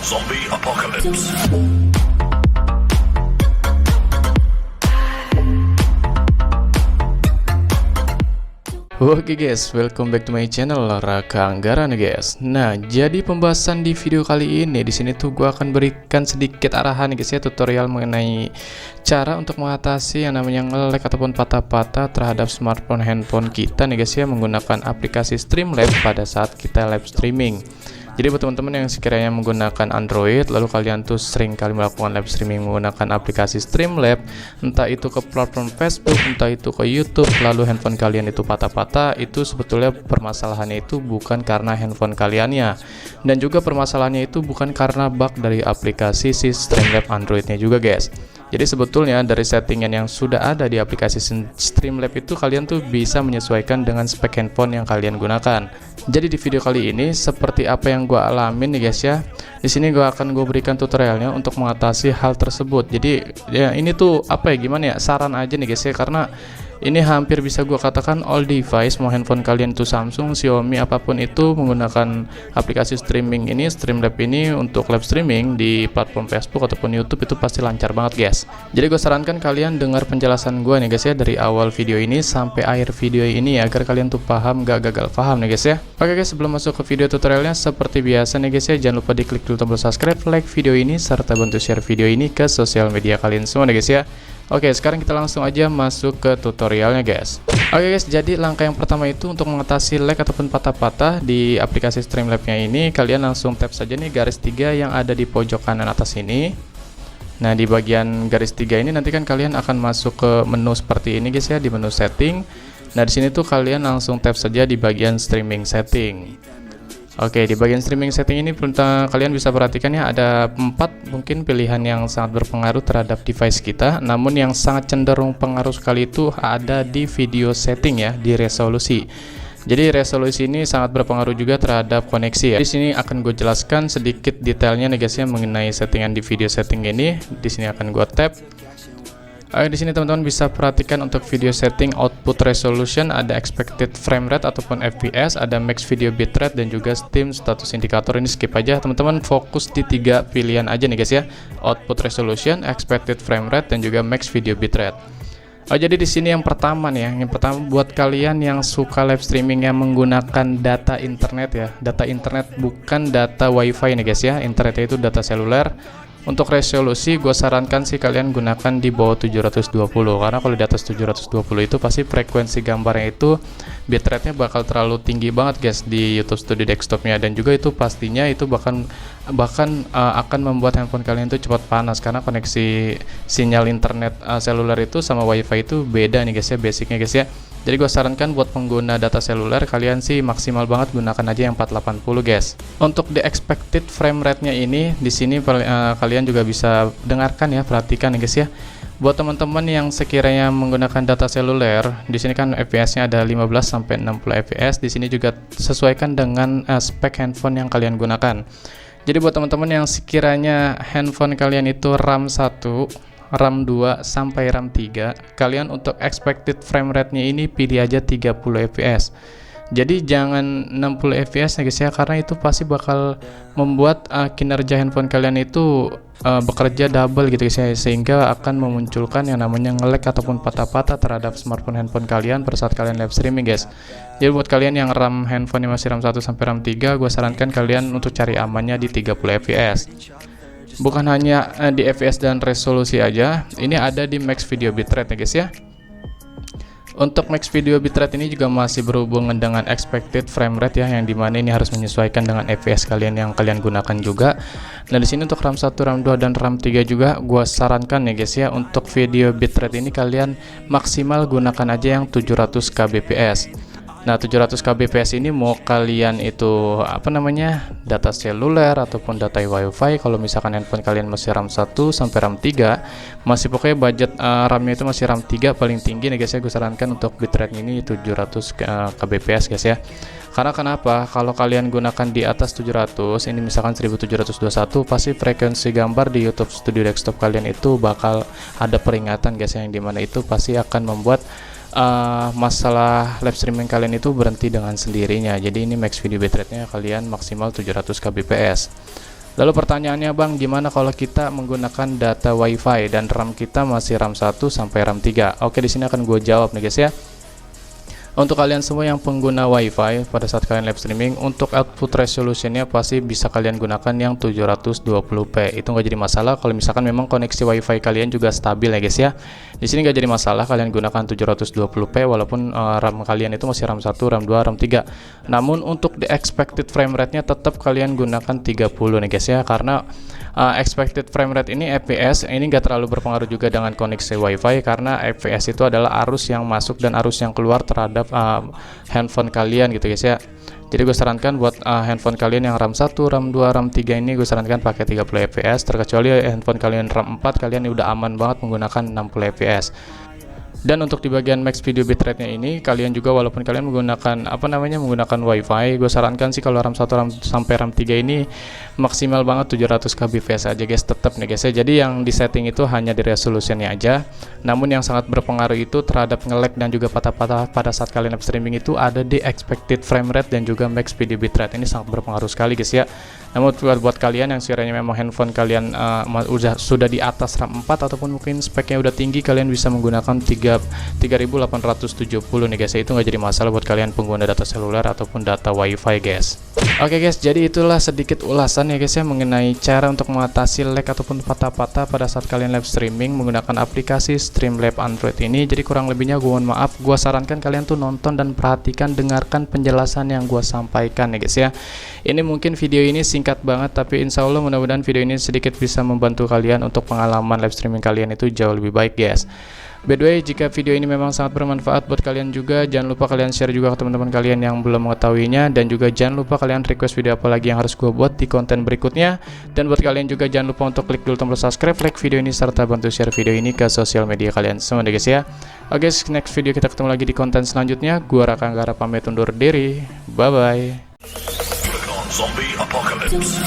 Zombie Apocalypse. Oke guys, welcome back to my channel Raka Anggara nih guys. Nah, jadi pembahasan di video kali ini di sini tuh gua akan berikan sedikit arahan nih guys ya, tutorial mengenai cara untuk mengatasi yang namanya nge-lag ataupun patah-patah terhadap smartphone handphone kita nih guys ya, menggunakan aplikasi Streamlabs pada saat kita live streaming. Jadi buat teman-teman yang sekiranya menggunakan Android, lalu kalian tuh sering kali melakukan live streaming menggunakan aplikasi Streamlabs, entah itu ke platform Facebook, entah itu ke YouTube, lalu handphone kalian itu patah-patah, itu sebetulnya permasalahannya itu bukan karena handphone kaliannya, dan juga permasalahannya itu bukan karena bug dari aplikasi si Streamlabs Androidnya juga guys. Jadi sebetulnya dari settingan yang sudah ada di aplikasi Streamlabs itu kalian tuh bisa menyesuaikan dengan spek handphone yang kalian gunakan. Jadi di video kali ini seperti apa yang gua alamin nih guys ya. Di sini gua akan berikan tutorialnya untuk mengatasi hal tersebut. Jadi ya ini tuh apa ya, gimana ya, saran aja nih guys ya, karena ini hampir bisa gua katakan all device, mau handphone kalian itu Samsung, Xiaomi, apapun itu menggunakan aplikasi streaming ini, Streamlabs ini untuk live streaming di platform Facebook ataupun YouTube itu pasti lancar banget guys. Jadi gue sarankan kalian dengar penjelasan gue nih guys ya, dari awal video ini sampai akhir video ini agar kalian tuh paham, gak gagal paham nih guys ya. Oke guys, sebelum masuk ke video tutorialnya seperti biasa nih guys ya, jangan lupa diklik dulu tombol subscribe, like video ini, serta bantu share video ini ke sosial media kalian semua nih guys ya. Oke, sekarang kita langsung aja masuk ke tutorialnya guys. Oke guys, jadi langkah yang pertama itu untuk mengatasi lag ataupun patah-patah di aplikasi Streamlabs-nya ini, kalian langsung tap saja nih garis 3 yang ada di pojok kanan atas ini. Nah, di bagian garis 3 ini nanti kan kalian akan masuk ke menu seperti ini guys ya, di menu setting. Nah, di sini tuh kalian langsung tap saja di bagian streaming setting. Oke, di bagian streaming setting ini kalian bisa perhatikan ya, ada 4 mungkin pilihan yang sangat berpengaruh terhadap device kita, namun yang sangat cenderung pengaruh sekali itu ada di video setting ya, di resolusi. Jadi resolusi ini sangat berpengaruh juga terhadap koneksi ya. Di sini akan gue jelaskan sedikit detailnya nih guys ya mengenai settingan di video setting ini. Di sini akan gue tap. Di sini teman-teman bisa perhatikan untuk video setting output resolution, ada expected frame rate ataupun FPS, ada max video bitrate, dan juga Steam status indikator. Ini skip aja teman-teman, fokus di 3 pilihan aja nih guys ya, output resolution, expected frame rate, dan juga max video bitrate. Jadi di sini yang pertama nih ya, yang pertama buat kalian yang suka live streaming yang menggunakan data internet ya, data internet bukan data wifi nih guys ya, internetnya itu data seluler. Untuk resolusi gue sarankan sih kalian gunakan di bawah 720, karena kalau di atas 720 itu pasti frekuensi gambarnya itu bitrate-nya bakal terlalu tinggi banget guys di YouTube Studio Desktop-nya, dan juga itu pastinya itu bahkan akan membuat handphone kalian itu cepat panas karena koneksi sinyal internet seluler itu sama wifi itu beda nih guys ya, basicnya guys ya. Jadi gue sarankan buat pengguna data seluler kalian sih maksimal banget gunakan aja yang 480 guys. Untuk the expected frame rate-nya ini di sini kalian juga bisa dengarkan ya, perhatikan ya guys ya. Buat teman-teman yang sekiranya menggunakan data seluler, di sini kan FPS-nya ada 15 sampai 60 fps. Di sini juga sesuaikan dengan spek handphone yang kalian gunakan. Jadi buat teman-teman yang sekiranya handphone kalian itu RAM 1, RAM 2 sampai RAM 3, kalian untuk expected frame rate-nya ini pilih aja 30 fps. Jadi jangan 60 fps ya guys ya, karena itu pasti bakal membuat kinerja handphone kalian itu bekerja double gitu guys ya, sehingga akan memunculkan yang namanya nge-lag ataupun patah-patah terhadap smartphone handphone kalian pada saat kalian live streaming guys. Jadi buat kalian yang RAM handphone masih RAM 1 sampai RAM 3, gue sarankan kalian untuk cari amannya di 30 fps. Bukan hanya di FPS dan resolusi aja, ini ada di max video bitrate ya guys ya. Untuk max video bitrate ini juga masih berhubungan dengan expected frame rate ya, yang dimana ini harus menyesuaikan dengan FPS kalian yang kalian gunakan juga. Nah di sini untuk RAM 1, RAM 2, dan RAM 3 juga gua sarankan ya guys ya, untuk video bitrate ini kalian maksimal gunakan aja yang 700 kbps. Nah 700 kbps ini mau kalian itu apa namanya, data seluler ataupun data wifi, kalau misalkan handphone kalian masih RAM 1 sampai RAM 3, masih pokoknya budget RAM-nya itu masih RAM 3 paling tinggi nih guys ya, gue sarankan untuk bitrate ini 700 kbps guys ya. Karena kenapa? Kalau kalian gunakan di atas 700, ini misalkan 1721, pasti frekuensi gambar di YouTube Studio Desktop kalian itu bakal ada peringatan guys ya, yang dimana itu pasti akan membuat masalah live streaming kalian itu berhenti dengan sendirinya. Jadi ini max video bitrate-nya kalian maksimal 700 kbps. Lalu pertanyaannya bang, gimana kalau kita menggunakan data WiFi dan RAM kita masih RAM 1 sampai RAM 3? Oke, di sini akan gue jawab nih guys ya. Untuk kalian semua yang pengguna WiFi pada saat kalian live streaming, untuk output resolutionnya pasti bisa kalian gunakan yang 720p. Itu nggak jadi masalah kalau misalkan memang koneksi WiFi kalian juga stabil ya guys ya. Di sini nggak jadi masalah kalian gunakan 720p walaupun RAM kalian itu masih RAM 1, RAM 2, RAM 3. Namun untuk the expected frame rate-nya tetap kalian gunakan 30 nih guys ya, karena expected frame rate ini FPS ini nggak terlalu berpengaruh juga dengan koneksi WiFi, karena FPS itu adalah arus yang masuk dan arus yang keluar terhadap handphone kalian gitu guys ya. Jadi gue sarankan buat handphone kalian yang RAM 1, RAM 2, RAM 3 ini gue sarankan pakai 30 fps, terkecuali handphone kalian RAM 4 kalian ini udah aman banget menggunakan 60 fps. Dan untuk di bagian max video bitrate-nya ini, kalian juga walaupun kalian menggunakan menggunakan WiFi, gue sarankan sih kalau RAM 1 sampai RAM 3 ini maksimal banget 700 kbps aja guys, tetap nih guys ya. Jadi yang di setting itu hanya di resolutionnya aja. Namun yang sangat berpengaruh itu terhadap nge-lag dan juga patah-patah pada saat kalian live streaming itu ada di expected frame rate dan juga max video bitrate. Ini sangat berpengaruh sekali guys ya. Namun buat kalian yang sekiranya memang handphone kalian sudah di atas RAM 4 ataupun mungkin speknya udah tinggi, kalian bisa menggunakan 3870 nih guys ya. Itu nggak jadi masalah buat kalian pengguna data seluler ataupun data WiFi guys. Oke guys, jadi itulah sedikit ulasan ya guys ya mengenai cara untuk mengatasi lag ataupun patah-patah pada saat kalian live streaming menggunakan aplikasi Streamlabs Android ini. Jadi kurang lebihnya gue mohon maaf, gue sarankan kalian tuh nonton dan perhatikan, dengarkan penjelasan yang gue sampaikan ya guys ya. Ini mungkin video ini singkat banget, tapi insya Allah mudah-mudahan video ini sedikit bisa membantu kalian untuk pengalaman live streaming kalian itu jauh lebih baik guys. By the way, jika video ini memang sangat bermanfaat buat kalian juga, jangan lupa kalian share juga ke teman-teman kalian yang belum mengetahuinya, dan juga jangan lupa kalian request video apa lagi yang harus gue buat di konten berikutnya. Dan buat kalian juga jangan lupa untuk klik dulu tombol subscribe, like video ini, serta bantu share video ini ke sosial media kalian semua deh guys ya. Oke, next video kita ketemu lagi di konten selanjutnya. Gua Raka Anggara pamit undur diri. Bye bye. Zombie apocalypse.